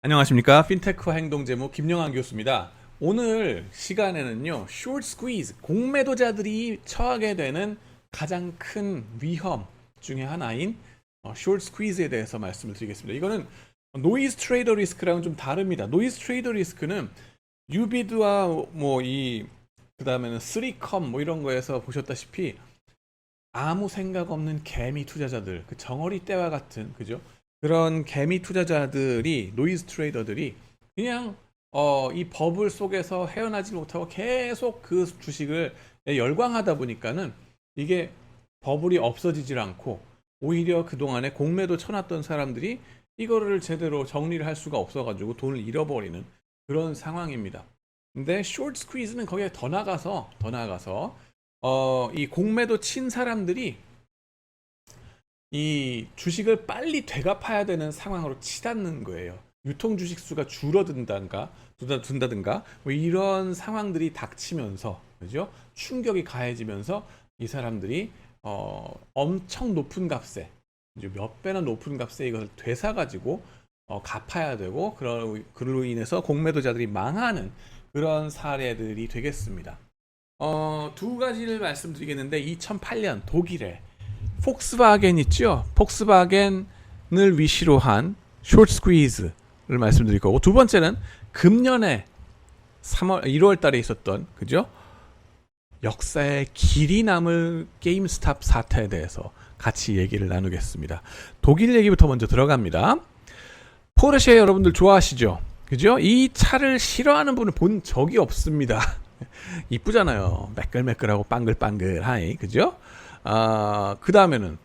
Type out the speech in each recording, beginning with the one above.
안녕하십니까. 핀테크와 행동재무 김영환 교수입니다. 오늘 시간에는요, 숏 스퀴즈, 공매도자들이 처하게 되는 가장 큰 위험 중에 하나인 숏 스퀴즈에 대해서 말씀을 드리겠습니다. 이거는 노이즈 트레이더 리스크랑은 좀 다릅니다. 노이즈 트레이더 리스크는 유비드와 그 다음에는 3컴 이런 거에서 보셨다시피 아무 생각 없는 개미 투자자들, 그 정어리 떼와 같은, 그죠? 그런 개미 투자자들이, 노이즈 트레이더들이 그냥 이 버블 속에서 헤어나지 못하고 계속 그 주식을 열광하다 보니까는 이게 버블이 없어지질 않고 오히려 그동안에 공매도 쳐놨던 사람들이 이거를 제대로 정리를 할 수가 없어가지고 돈을 잃어버리는 그런 상황입니다. 근데 숏 스퀴즈는 거기에 더 나가서 이 공매도 친 사람들이 이 주식을 빨리 되갚아야 되는 상황으로 치닫는 거예요. 유통 주식 수가 둔다든가 이런 상황들이 닥치면서, 그죠? 충격이 가해지면서 이 사람들이 엄청 높은 값에, 이제 몇 배나 높은 값에 이것을 되사가지고 갚아야 되고, 그로 인해서 공매도자들이 망하는 그런 사례들이 되겠습니다. 두 가지를 말씀드리겠는데, 2008년 독일에 폭스바겐 있죠? 폭스바겐을 위시로 한 숏 스퀴즈를 말씀드릴 거고, 두 번째는 금년에 1월 달에 있었던, 그죠? 역사의 길이 남을 게임스탑 사태에 대해서 같이 얘기를 나누겠습니다. 독일 얘기부터 먼저 들어갑니다. 포르쉐 여러분들 좋아하시죠? 그죠? 이 차를 싫어하는 분을 본 적이 없습니다. 이쁘잖아요. 매끌매끌하고 빵글빵글하이, 그죠? 그 다음에는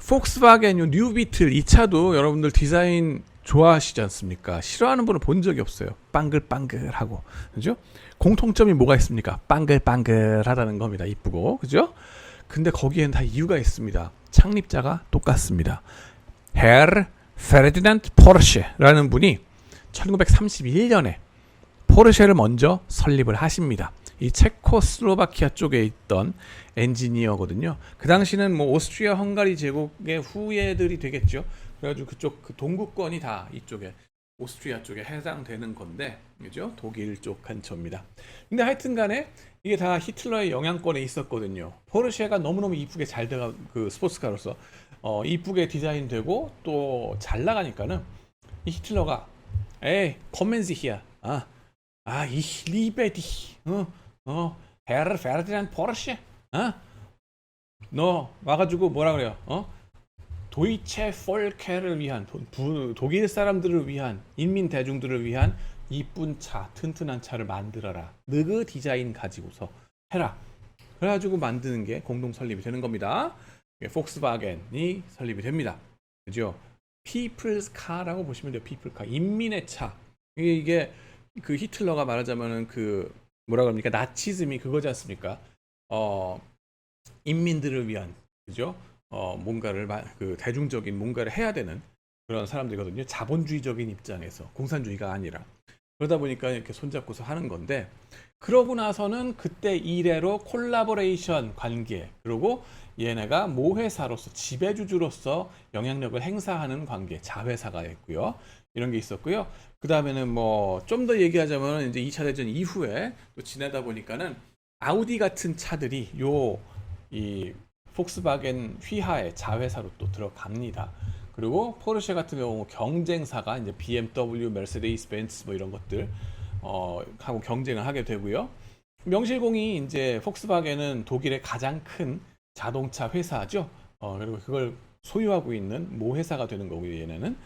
폭스바겐 뉴비틀, 이 차도 여러분들 디자인 좋아하시지 않습니까? 싫어하는 분은 본 적이 없어요. 빵글빵글하고, 그죠? 공통점이 뭐가 있습니까? 빵글빵글하다는 겁니다. 이쁘고, 그죠? 근데 거기엔 다 이유가 있습니다. 창립자가 똑같습니다. 헤르 페르디난트 포르쉐라는 분이 1931년에 포르쉐를 먼저 설립을 하십니다. 이 체코슬로바키아 쪽에 있던 엔지니어거든요. 그 당시는 오스트리아 헝가리 제국의 후예들이 되겠죠. 그래가지고 그쪽 그 동구권이 다 이쪽에 오스트리아 쪽에 해당되는 건데, 그죠? 독일 쪽 근처입니다. 근데 하여튼간에 이게 다 히틀러의 영향권에 있었거든요. 포르쉐가 너무너무 이쁘게 잘 돼가, 그 스포츠카로서 이쁘게 디자인되고 또 잘 나가니까는 이 히틀러가 에이 컴멘시 히야, ich liebe dich. Herr Ferdinand Porsche. 너 와가지고 뭐라 그래요? 도이체 폴케를 위한, 독일 사람들을 위한, 인민 대중들을 위한 이쁜 차, 튼튼한 차를 만들어라. 너그 디자인 가지고서 해라. 그래가지고 만드는 게 공동 설립이 되는 겁니다. 폭스바겐이 설립이 됩니다. 그죠? People's Car라고 보시면 돼요. People Car. 인민의 차. 이게 그 히틀러가 말하자면은 그 뭐라 그럽니까? 나치즘이 그거지 않습니까? 인민들을 위한, 그죠? 뭔가를 그 대중적인 뭔가를 해야 되는 그런 사람들이거든요. 자본주의적인 입장에서, 공산주의가 아니라. 그러다 보니까 이렇게 손잡고서 하는 건데, 그러고 나서는 그때 이래로 콜라보레이션 관계, 그리고 얘네가 모회사로서, 지배주주로서 영향력을 행사하는 관계, 자회사가 있고요. 이런 게 있었고요. 그 다음에는 좀 더 얘기하자면 이제 2차 대전 이후에 또 지내다 보니까는 아우디 같은 차들이 이 폭스바겐 휘하의 자회사로 또 들어갑니다. 그리고 포르쉐 같은 경우 경쟁사가 이제 BMW, 메르세데스 벤츠 이런 것들 하고 경쟁을 하게 되고요. 명실공히 이제 폭스바겐은 독일의 가장 큰 자동차 회사죠. 그리고 그걸 소유하고 있는 모회사가 되는 거고요, 얘네는.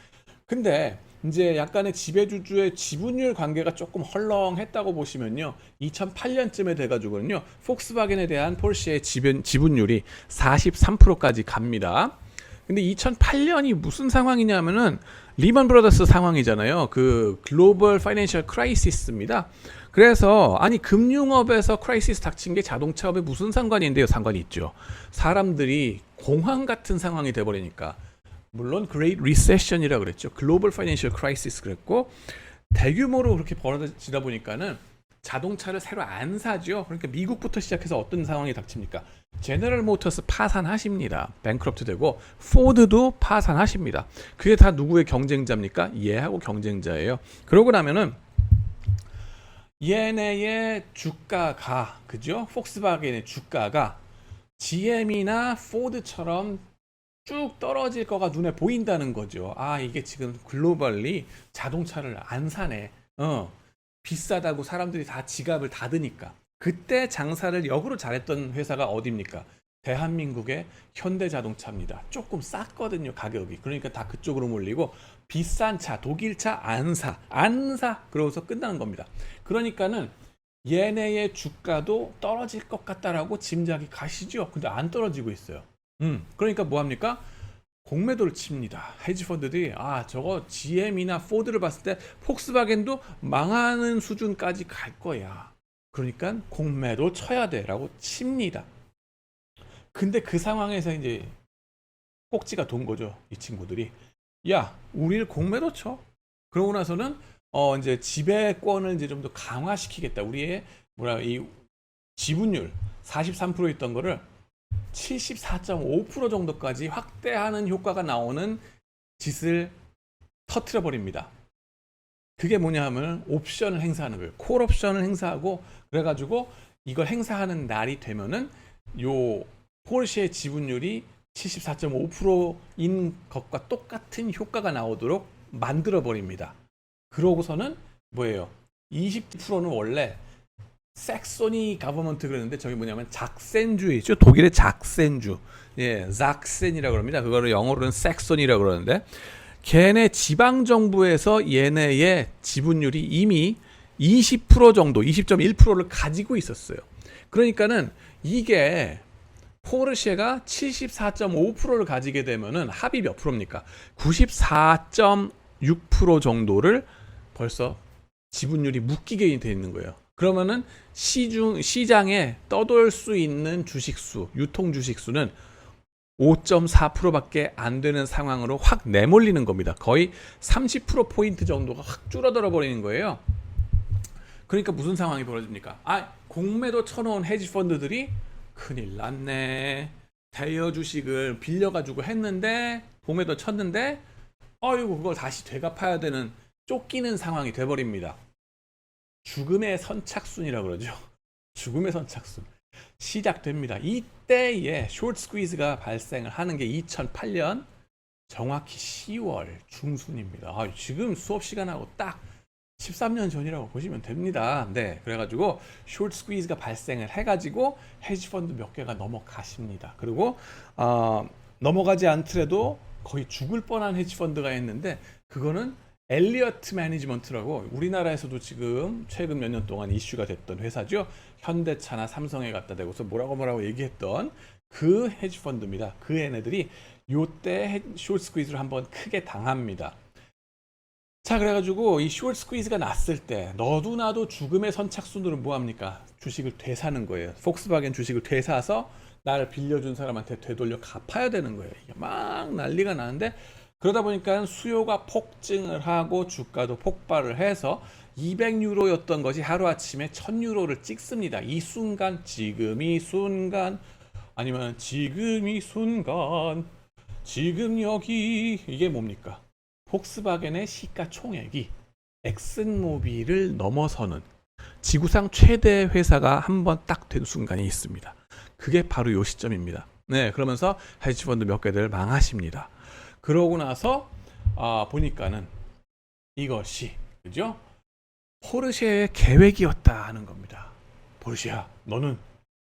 근데 이제 약간의 지배주주의 지분율 관계가 조금 헐렁했다고 보시면요, 2008년쯤에 돼가지고는요, 폭스바겐에 대한 포르쉐의 지분율이 43%까지 갑니다. 근데 2008년이 무슨 상황이냐면은 리먼 브라더스 상황이잖아요. 그 글로벌 파이낸셜 크라이시스입니다. 그래서 아니 금융업에서 크라이시스 닥친 게 자동차업에 무슨 상관이 있는데요? 상관이 있죠. 사람들이 공황 같은 상황이 돼버리니까. 물론 Great Recession이라 그랬죠. 글로벌 파이낸셜 크라이시스 그랬고, 대규모로 그렇게 벌어지다 보니까는 자동차를 새로 안 사죠. 그러니까 미국부터 시작해서 어떤 상황이 닥칩니까? 제너럴 모터스 파산하십니다. 뱅크럽트 되고 포드도 파산하십니다. 그게 다 누구의 경쟁자입니까? 얘하고 경쟁자예요. 그러고 나면은 얘네의 주가가, 그죠? 폭스바겐의 주가가 GM이나 포드처럼 쭉 떨어질 거가 눈에 보인다는 거죠. 아, 이게 지금 글로벌리 자동차를 안 사네. 비싸다고 사람들이 다 지갑을 닫으니까. 그때 장사를 역으로 잘했던 회사가 어디입니까? 대한민국의 현대자동차입니다. 조금 쌌거든요, 가격이. 그러니까 다 그쪽으로 몰리고 비싼 차, 독일차 안 사. 그러고서 끝나는 겁니다. 그러니까는 얘네의 주가도 떨어질 것 같다라고 짐작이 가시죠. 근데 안 떨어지고 있어요. 그러니까 뭐 합니까? 공매도를 칩니다. 헤지 펀드들이 저거 GM이나 포드를 봤을 때 폭스바겐도 망하는 수준까지 갈 거야. 그러니까 공매도 쳐야 돼라고 칩니다. 근데 그 상황에서 이제 꼭지가 돈 거죠. 이 친구들이. 야, 우리를 공매도 쳐. 그러고 나서는 이제 지배권을 이제 좀 더 강화시키겠다. 우리의 이 지분율 43% 있던 거를 74.5% 정도까지 확대하는 효과가 나오는 짓을 터트려 버립니다. 그게 뭐냐 하면 옵션을 행사하는 거예요. 콜 옵션을 행사하고 그래가지고 이걸 행사하는 날이 되면은 요 포르쉐의 지분율이 74.5%인 것과 똑같은 효과가 나오도록 만들어 버립니다. 그러고서는 뭐예요? 20%는 원래 삭소니 가버먼트 그랬는데 저기 뭐냐면 작센주이죠. 독일의 작센주. 예, 작센이라고 그럽니다. 그거를 영어로는 삭소니라고 그러는데 걔네 지방 정부에서 얘네의 지분율이 이미 20% 정도, 20.1%를 가지고 있었어요. 그러니까는 이게 포르쉐가 74.5%를 가지게 되면은 합이 몇 프로입니까? 94.6% 정도를 벌써 지분율이 묶이게 돼 있는 거예요. 그러면은 시장에 떠돌 수 있는 주식수, 유통 주식수는 5.4%밖에 안 되는 상황으로 확 내몰리는 겁니다. 거의 30%포인트 정도가 확 줄어들어 버리는 거예요. 그러니까 무슨 상황이 벌어집니까? 공매도 쳐놓은 헤지펀드들이 큰일 났네. 대여 주식을 빌려가지고 했는데 공매도 쳤는데 그걸 다시 되갚아야 되는 쫓기는 상황이 돼버립니다. 죽음의 선착순이라고 그러죠. 죽음의 선착순 시작됩니다. 이때에 숏 스퀴즈가 발생을 하는 게 2008년 정확히 10월 중순입니다. 지금 수업 시간하고 딱 13년 전이라고 보시면 됩니다. 네, 그래가지고 숏 스퀴즈가 발생을 해가지고 헤지펀드 몇 개가 넘어가십니다. 그리고 넘어가지 않더라도 거의 죽을 뻔한 헤지펀드가 있는데 그거는 엘리어트 매니지먼트라고 우리나라에서도 지금 최근 몇 년 동안 이슈가 됐던 회사죠. 현대차나 삼성에 갖다 대고서 뭐라고 얘기했던 그 헤지펀드입니다. 그 얘네들이 요때 숏 스퀴즈를 한번 크게 당합니다. 자, 그래가지고 이 숏 스퀴즈가 났을 때 너도 나도 죽음의 선착순으로 뭐합니까? 주식을 되사는 거예요. 폭스바겐 주식을 되사서 나를 빌려준 사람한테 되돌려 갚아야 되는 거예요. 이게 막 난리가 나는데 그러다 보니까 수요가 폭증을 하고 주가도 폭발을 해서 200유로였던 것이 하루아침에 1000유로를 찍습니다. 이 순간, 지금 이 순간, 아니면 지금 이 순간, 지금 여기, 이게 뭡니까? 폭스바겐의 시가총액이 엑슨모빌을 넘어서는 지구상 최대 회사가 한번 딱 된 순간이 있습니다. 그게 바로 요 시점입니다. 네, 그러면서 헤지펀드 몇 개들 망하십니다. 그러고 나서 보니까는 이것이 그죠? 포르쉐의 계획이었다 하는 겁니다. 포르쉐야, 너는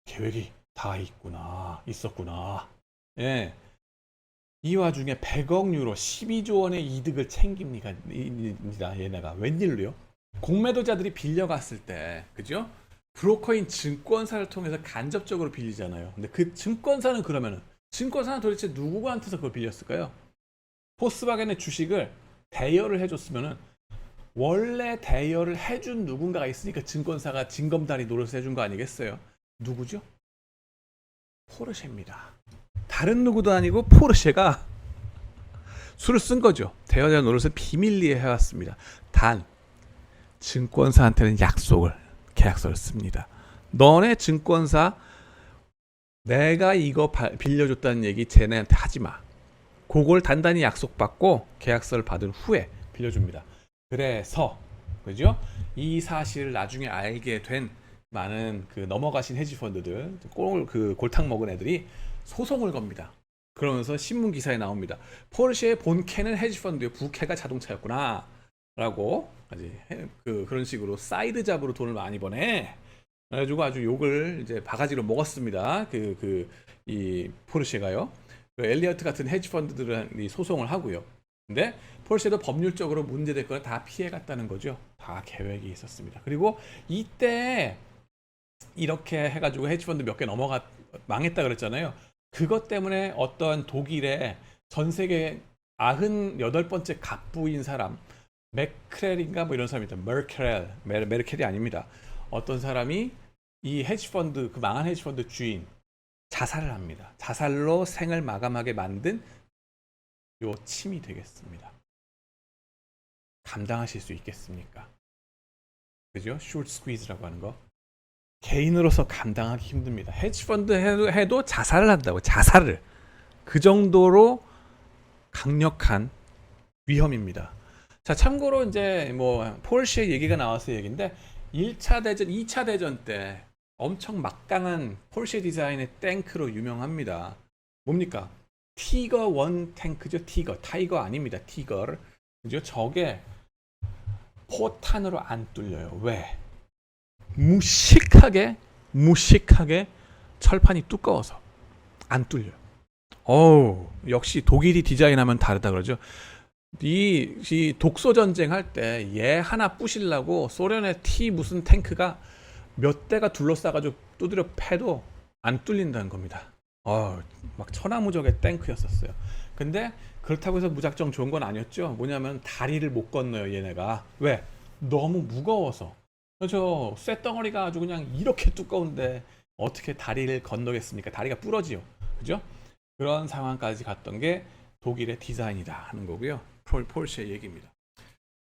계획이 다 있었구나. 예. 이 와중에 100억 유로, 12조 원의 이득을 챙깁니다. 얘네가 웬일로요? 공매도자들이 빌려갔을 때, 그죠? 브로커인 증권사를 통해서 간접적으로 빌리잖아요. 근데 그 증권사는 증권사는 도대체 누구한테서 그걸 빌렸을까요? 폭스바겐의 주식을 대여를 해줬으면은 원래 대여를 해준 누군가가 있으니까 증권사가 징검다리 노릇을 해준 거 아니겠어요? 누구죠? 포르쉐입니다. 다른 누구도 아니고 포르쉐가 수를 쓴 거죠. 대여자 노릇을 비밀리에 해왔습니다. 단 증권사한테는 약속을 계약서를 씁니다. 너네 증권사 내가 이거 빌려줬다는 얘기 쟤네한테 하지 마. 그걸 단단히 약속받고 계약서를 받은 후에 빌려줍니다. 그래서 그죠? 이 사실을 나중에 알게 된 많은 그 넘어가신 헤지펀드들, 골탕 먹은 애들이 소송을 겁니다. 그러면서 신문 기사에 나옵니다. 포르쉐의 본캐는 헤지펀드의 부캐가 자동차였구나 라고 그런 식으로 사이드 잡으로 돈을 많이 버네. 그래가지고 아주 욕을 이제 바가지로 먹었습니다. 이 포르쉐가요. 그 엘리어트 같은 헤지펀드들은 소송을 하고요. 근데 포르쉐도 법률적으로 문제될 거는 다 피해갔다는 거죠. 다 계획이 있었습니다. 그리고 이때 이렇게 해가지고 헤지펀드 몇 개 망했다 그랬잖아요. 그것 때문에 어떤 독일의 전 세계 98번째 갑부인 사람, 맥크렐인가 뭐 이런 사람입니다. 메르켈이 아닙니다. 어떤 사람이 이 헤지펀드, 그 망한 헤지펀드 주인 자살을 합니다. 자살로 생을 마감하게 만든 요 침이 되겠습니다. 감당하실 수 있겠습니까? 그죠? 숏 스퀴즈라고 하는 거. 개인으로서 감당하기 힘듭니다. 헤지펀드 해도 자살을 한다고. 자살을. 그 정도로 강력한 위험입니다. 자, 참고로 이제 뭐 포르쉐 얘기가 나와서 얘기인데 1차 대전, 2차 대전 때 엄청 막강한 포르쉐 디자인의 탱크로 유명합니다. 뭡니까? 티거 1 탱크죠. 타이거 아닙니다. 티거. 그죠? 저게 포탄으로 안 뚫려요. 왜? 무식하게 철판이 두꺼워서 안 뚫려요. 역시 독일이 디자인하면 다르다 그러죠. 이 독소 전쟁 할 때 얘 하나 부시려고 소련의 T 무슨 탱크가 몇 대가 둘러싸가지고 두드려 패도 안 뚫린다는 겁니다. 막 천하무적의 탱크였었어요. 근데 그렇다고 해서 무작정 좋은 건 아니었죠. 뭐냐면 다리를 못 건너요, 얘네가. 왜? 너무 무거워서. 저 쇳덩어리가 아주 그냥 이렇게 두꺼운데 어떻게 다리를 건너겠습니까? 다리가 부러지요. 그죠? 그런 상황까지 갔던 게 독일의 디자인이다 하는 거고요. 포르쉐 얘기입니다.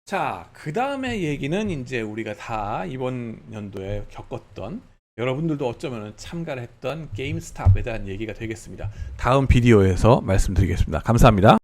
자, 그 다음에 얘기는 이제 우리가 다 이번 연도에 겪었던, 여러분들도 어쩌면 참가를 했던 게임스탑에 대한 얘기가 되겠습니다. 다음 비디오에서 말씀드리겠습니다. 감사합니다.